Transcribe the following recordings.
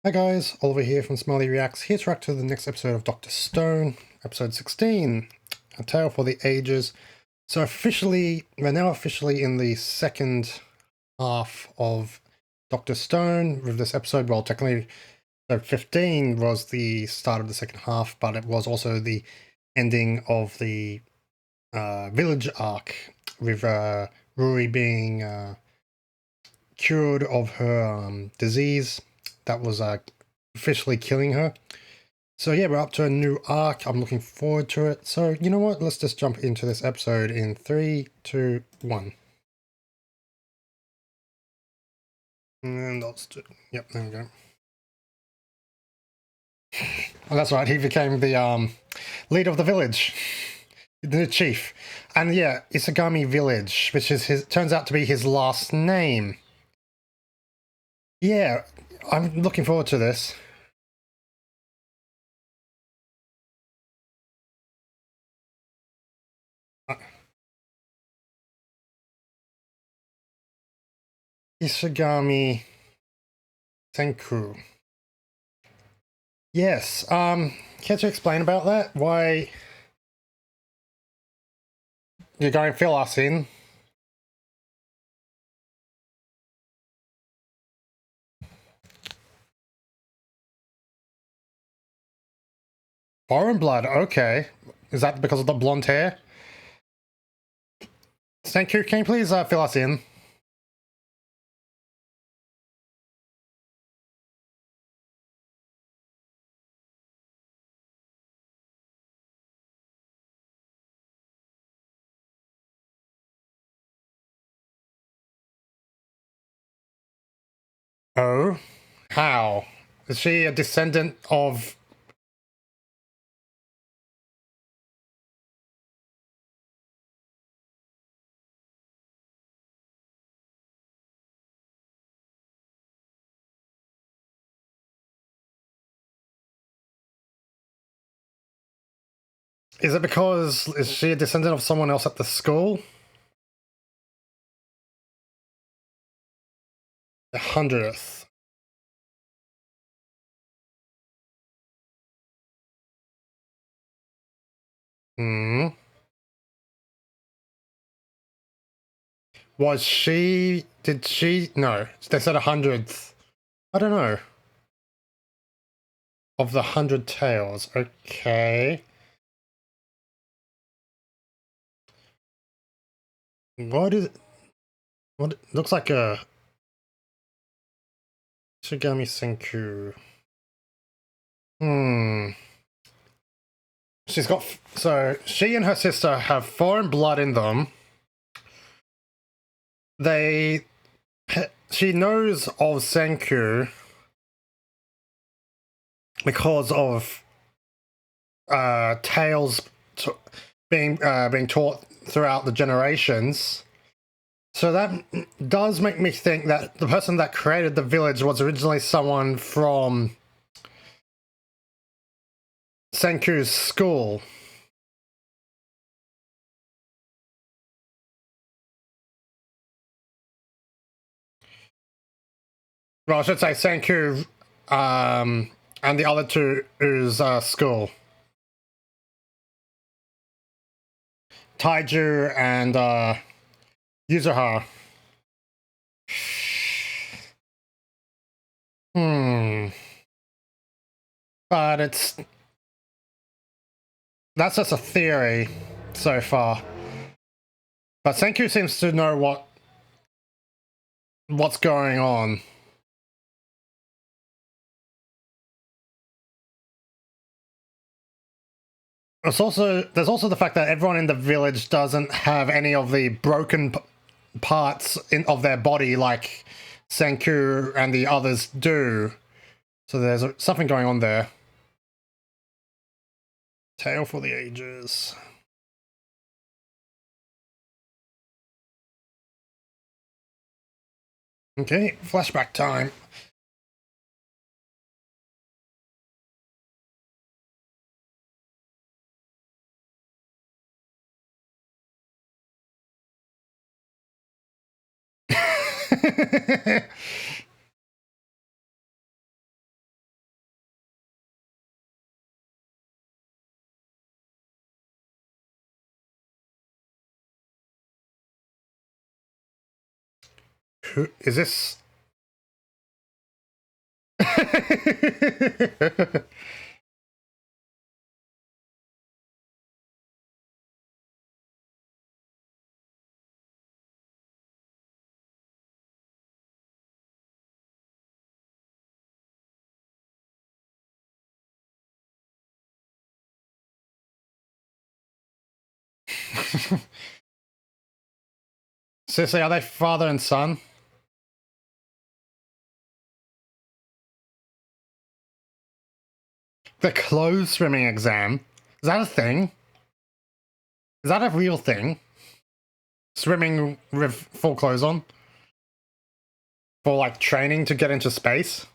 Hi guys, Oliver here from Smillie Reacts, here to react to the next episode of Dr. Stone, episode 16, A Tale for the Ages. So we're now officially in the second half of Dr. Stone with this episode. Well, technically, episode 15 was the start of the second half, but it was also the ending of the village arc, with Ruri being cured of her disease that was officially killing her. So yeah, we're up to a new arc. I'm looking forward to it. So you know what? Let's just jump into this episode in 3, 2, 1. And let's do... Yep, there we go. Oh, that's right. He became the leader of the village, the chief. And yeah, Isagami Village, which is turns out to be his last name. Yeah, I'm looking forward to this. Isagami Senku. Yes, can you explain about that? Why you're going to fill us in? Foreign blood, okay. Is that because of the blonde hair? Thank you, can you please fill us in? Oh? How? Is she a descendant of... Is it because... Is she a descendant of someone else at the school? The 100th. Hmm. Was she... Did she... No, they said 100th. I don't know. Of the 100 Tales, okay. What is... What... Looks like a... Shigami Senku. She's got... So, she and her sister have foreign blood in them. She knows of Senku because of tales being taught throughout the generations. So that does make me think that the person that created the village was originally someone from Senku's school. Well, I should say Senku and the other two's school. Taiju and Yuzuha. But that's just a theory so far. But Senku seems to know what's going on. There's also the fact that everyone in the village doesn't have any of the broken parts of their body like Senku and the others do. So there's something going on there. Tale for the Ages. Okay, flashback time. Who is this? Seriously, are they father and son? The clothes swimming exam? Is that a thing? Is that a real thing? Swimming with full clothes on? For like training to get into space?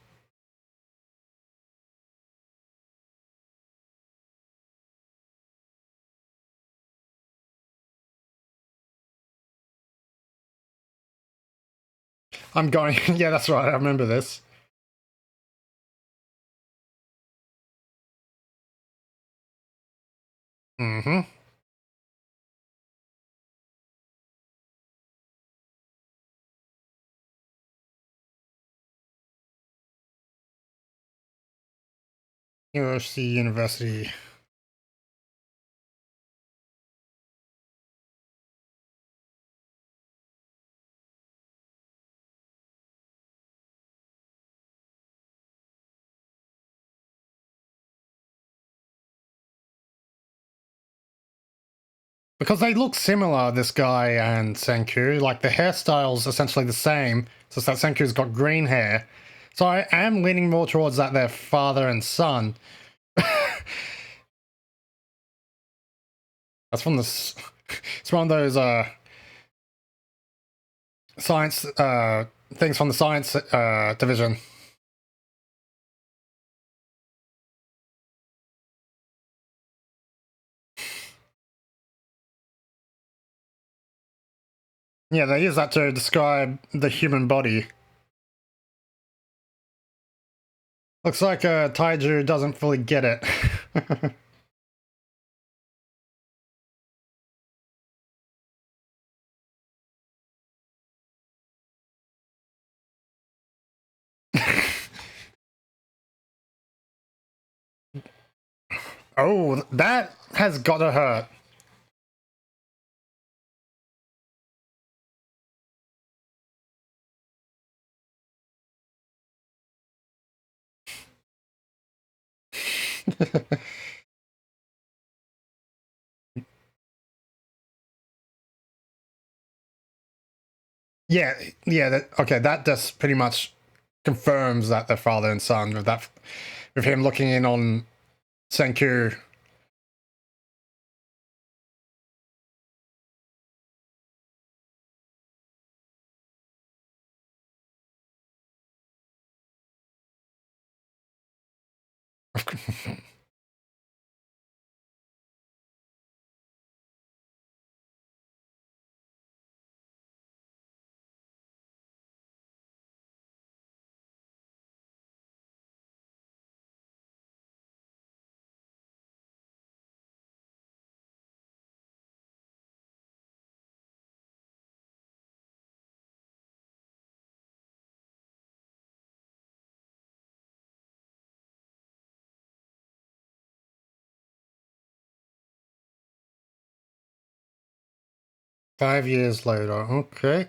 I'm going, yeah, that's right, I remember this. Mm-hmm. University. Because they look similar, this guy and Senku. Like, the hairstyle's essentially the same, just that Senku's got green hair. So I am leaning more towards that they're father and son. That's from the... It's one of those, science, things from the science, division. Yeah, they use that to describe the human body. Looks like Taiju doesn't fully get it. Oh, that has gotta hurt. Yeah, yeah. Okay, that just pretty much confirms that they're father and son with that, with him looking in on Senku. Five years later, okay.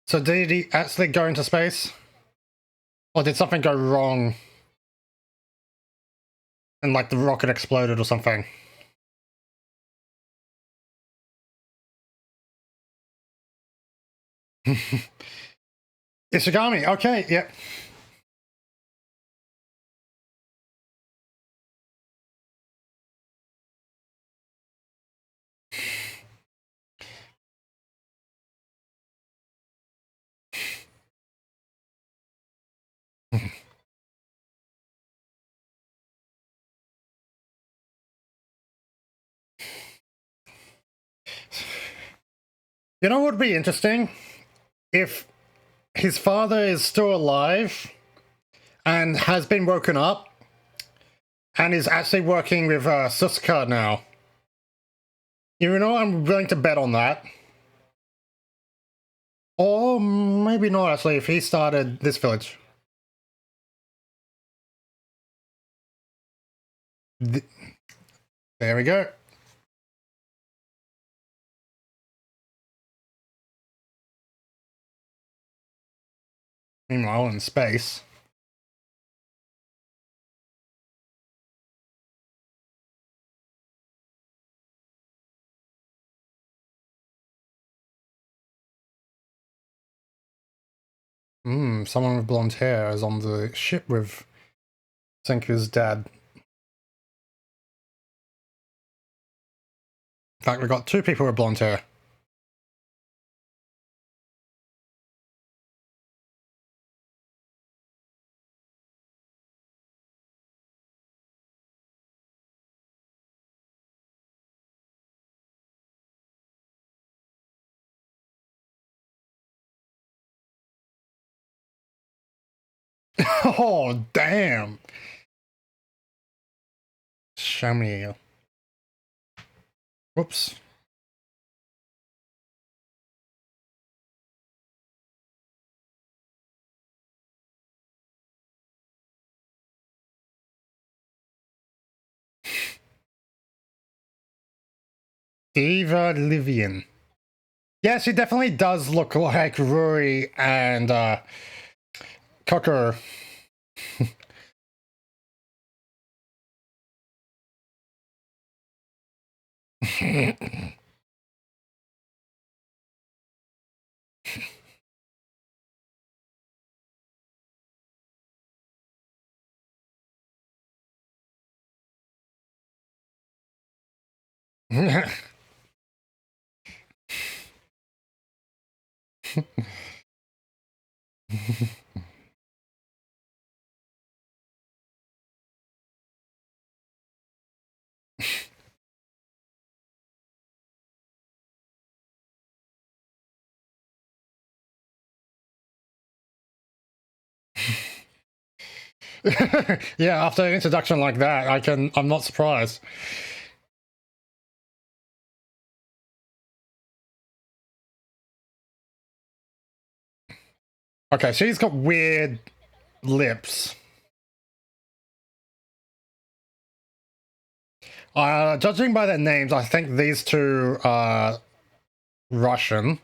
So did he actually go into space? Or did something go wrong? And like the rocket exploded or something? Ishigami, okay, yep. You know what would be interesting? If his father is still alive and has been woken up and is actually working with Susuka now. You know, I'm willing to bet on that. Or maybe not, actually, if he started this village. There we go. Meanwhile, in space. Someone with blonde hair is on the ship with Senku's dad. In fact, we've got two people with blonde hair. Oh, damn! Shamil. Whoops. Eva Livian. Yeah, she definitely does look like Ruri and Cocker. Yeah, after an introduction like that, I'm not surprised. Okay, she's got weird lips. Judging by their names, I think these two are Russian.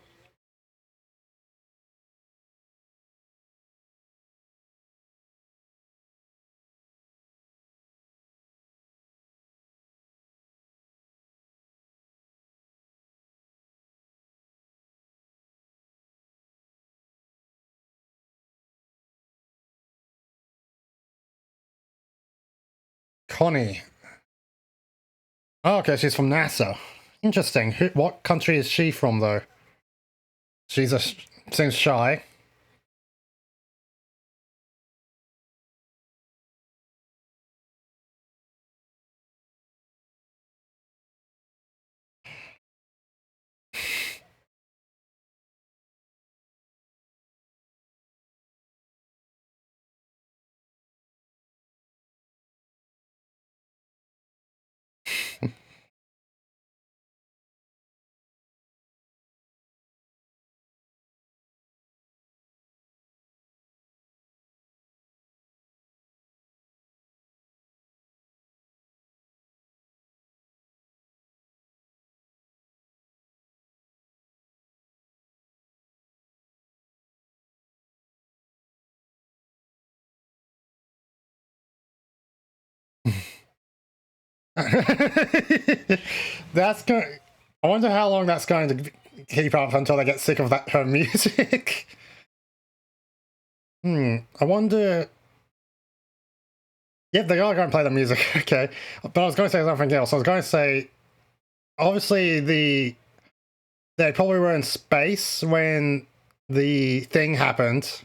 Connie. Oh, okay, she's from NASA. Interesting. What country is she from, though? Seems shy. That's going. I wonder how long that's going to keep up until they get sick of her music. I wonder. Yep, they are going to play the music. Okay, but I was going to say something else. I was going to say, obviously, they probably were in space when the thing happened,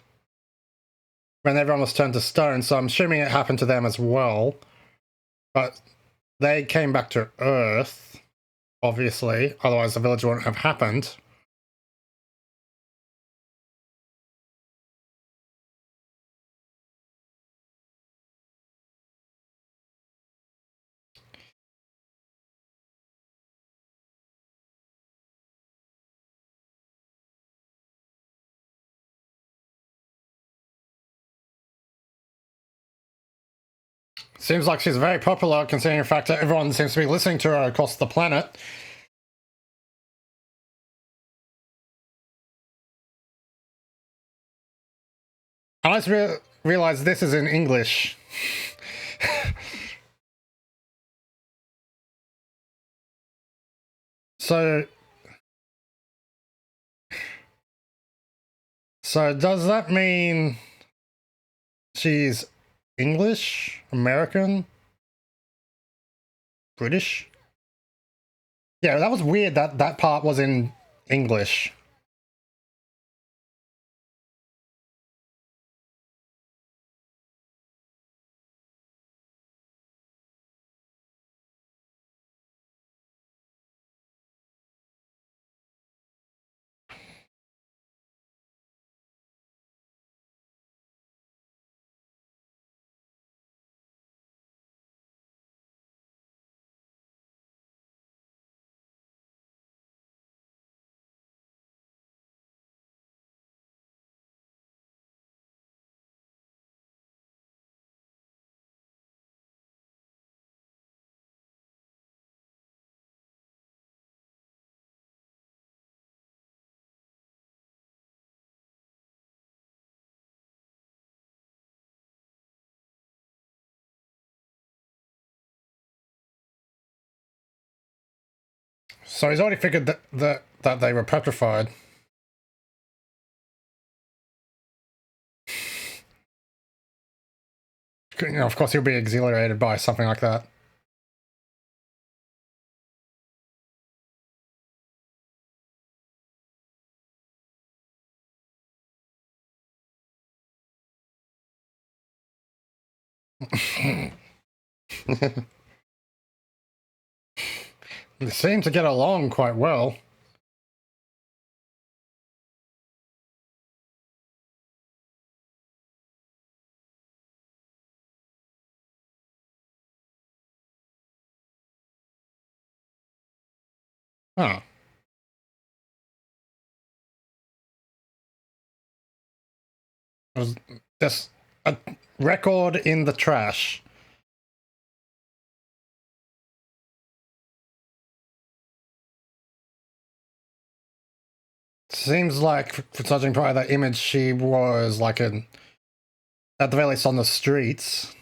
when everyone was turned to stone. So I'm assuming it happened to them as well. But they came back to Earth, obviously. Otherwise, the village wouldn't have happened. Seems like she's very popular, considering the fact that everyone seems to be listening to her across the planet. I just realized this is in English. So does that mean she's English, American, British? Yeah, that was weird that that part was in English. So he's already figured that they were petrified. You know, of course, he'll be exhilarated by something like that. They seem to get along quite well. Huh. There's just a record in the trash. Seems like, judging by that image, she was like at the very least on the streets.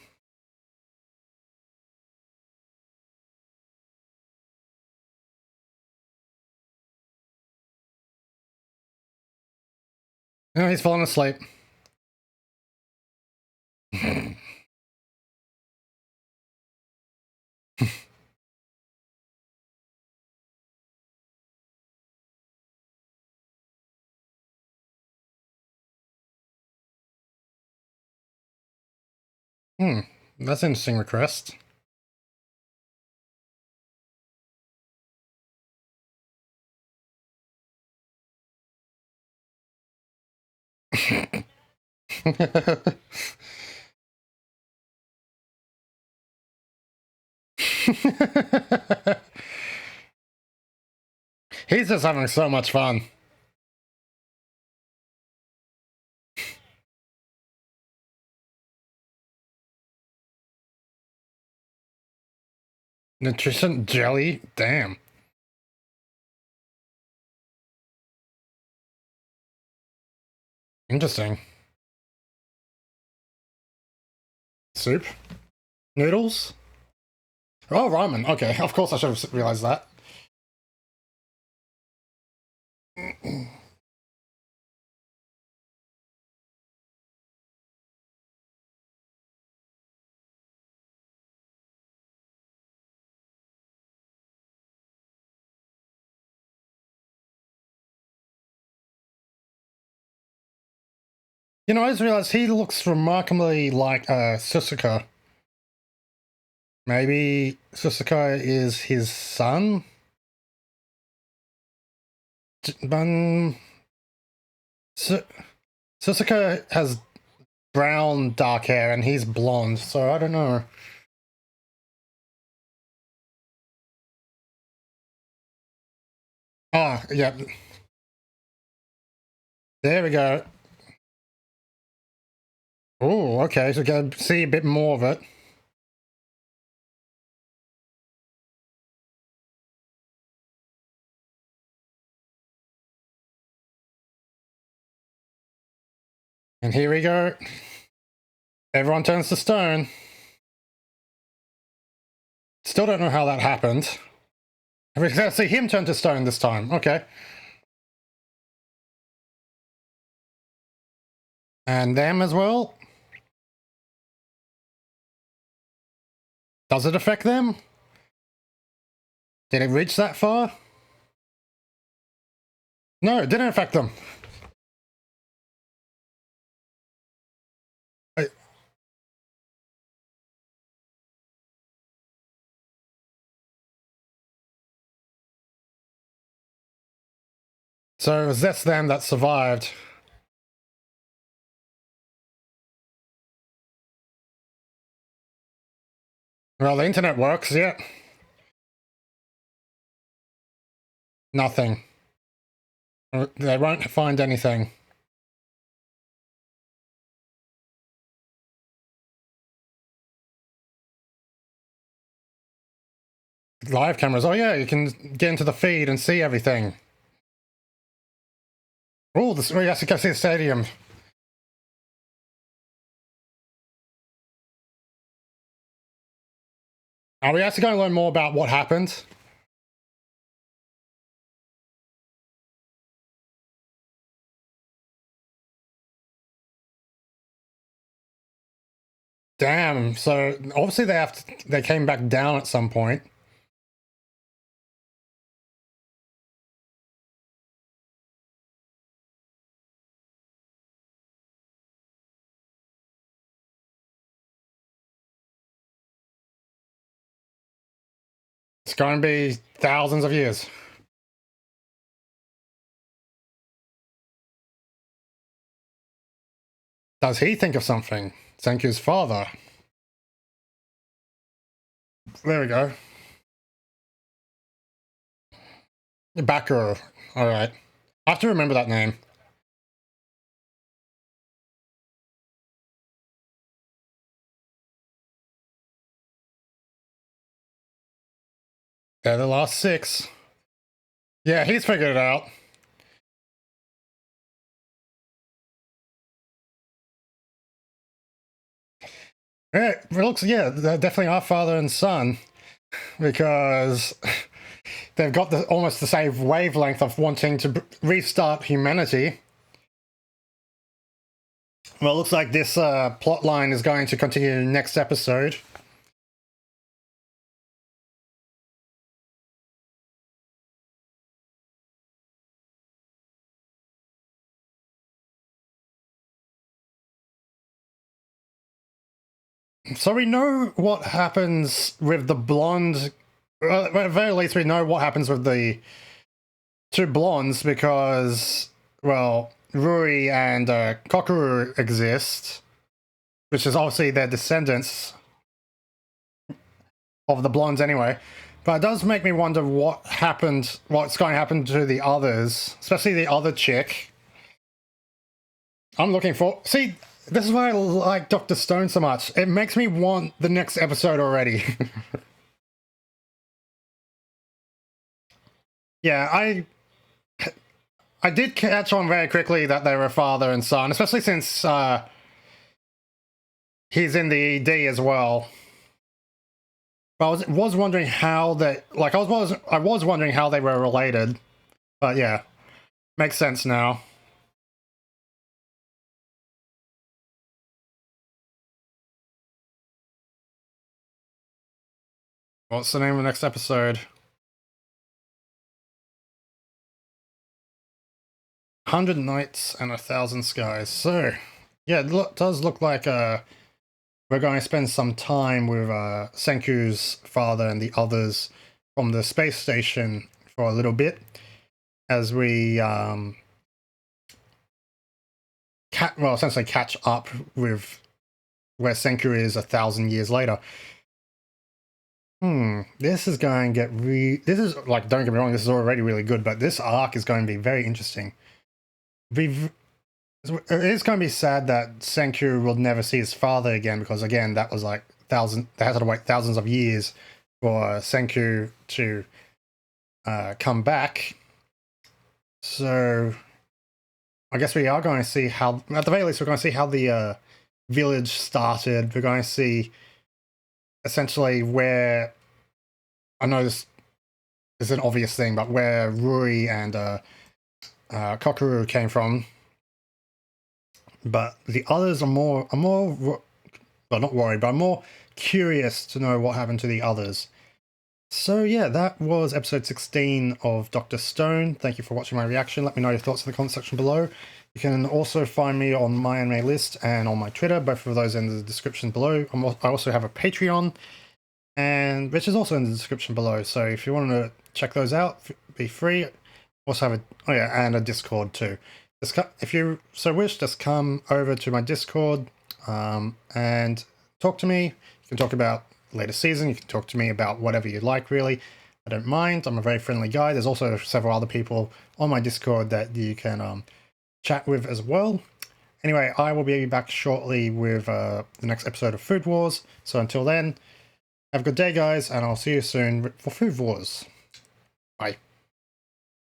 No, he's fallen asleep. That's an interesting request. He's just having so much fun. Nutrition jelly? Damn. Interesting. Soup? Noodles? Oh, ramen. Okay, of course I should have realized that. You know, I just realized he looks remarkably like Susuka. Maybe Susuka is his son? Susuka has brown dark hair and he's blonde, so I don't know. Ah, yeah. There we go. Oh, okay, so we can see a bit more of it. And here we go. Everyone turns to stone. Still don't know how that happened. We can see him turn to stone this time. Okay. And them as well. Does it affect them? Did it reach that far? No, it didn't affect them. Wait. So it was just them that survived. Well, the internet works, yeah. Nothing. They won't find anything. Live cameras. Oh yeah, you can get into the feed and see everything. Oh, this, we have to go see the stadium. Are we actually going to learn more about what happened? Damn. So obviously they came back down at some point. It's going to be thousands of years. Does he think of something? Senku's father. There we go. Bakuro. Alright. I have to remember that name. They're the last 6. Yeah, he's figured it out. Yeah, it looks, yeah, they're definitely our father and son, because they've got almost the same wavelength of wanting to restart humanity. Well, it looks like this plot line is going to continue in the next episode. So we know what happens with the blonde. At the very least, we know what happens with the 2 blondes because, well, Rui and Kokuru exist, which is obviously their descendants of the blondes anyway. But it does make me wonder what happened, what's going to happen to the others, especially the other chick. I'm looking for... See, this is why I like Dr. Stone so much. It makes me want the next episode already. Yeah, I did catch on very quickly that they were father and son, especially since he's in the ED as well. But I was wondering how they, like, I was wondering how they were related. But yeah, makes sense now. What's the name of the next episode? 100 Nights and 1,000 Skies. So, yeah, it does look like we're going to spend some time with Senku's father and the others from the space station for a little bit, as we essentially catch up with where Senku is 1,000 years later. This is going to get this is, like, don't get me wrong, this is already really good, but this arc is going to be very interesting. It is going to be sad that Senku will never see his father again, because again, that was like they had to wait thousands of years for Senku to come back. So I guess we are going to see how, at the very least, we're going to see how the village started. We're going to see essentially where, I know this is an obvious thing, but where Rui and Kokoru came from. But the others are more, well, not worried, but I'm more curious to know what happened to the others. So yeah, that was episode 16 of Dr. Stone. Thank you for watching my reaction. Let me know your thoughts in the comment section below. You can also find me on my anime list and on my Twitter, both of those in the description below. I also have a Patreon, and which is also in the description below. So if you want to check those out, be free. Also have and a Discord too. If you so wish, just come over to my Discord and talk to me. You can talk about latest season. You can talk to me about whatever you like, really. I don't mind. I'm a very friendly guy. There's also several other people on my Discord that you can chat with as well. Anyway, I will be back shortly with the next episode of Food Wars. So until then, have a good day, guys, and I'll see you soon for Food Wars. Bye.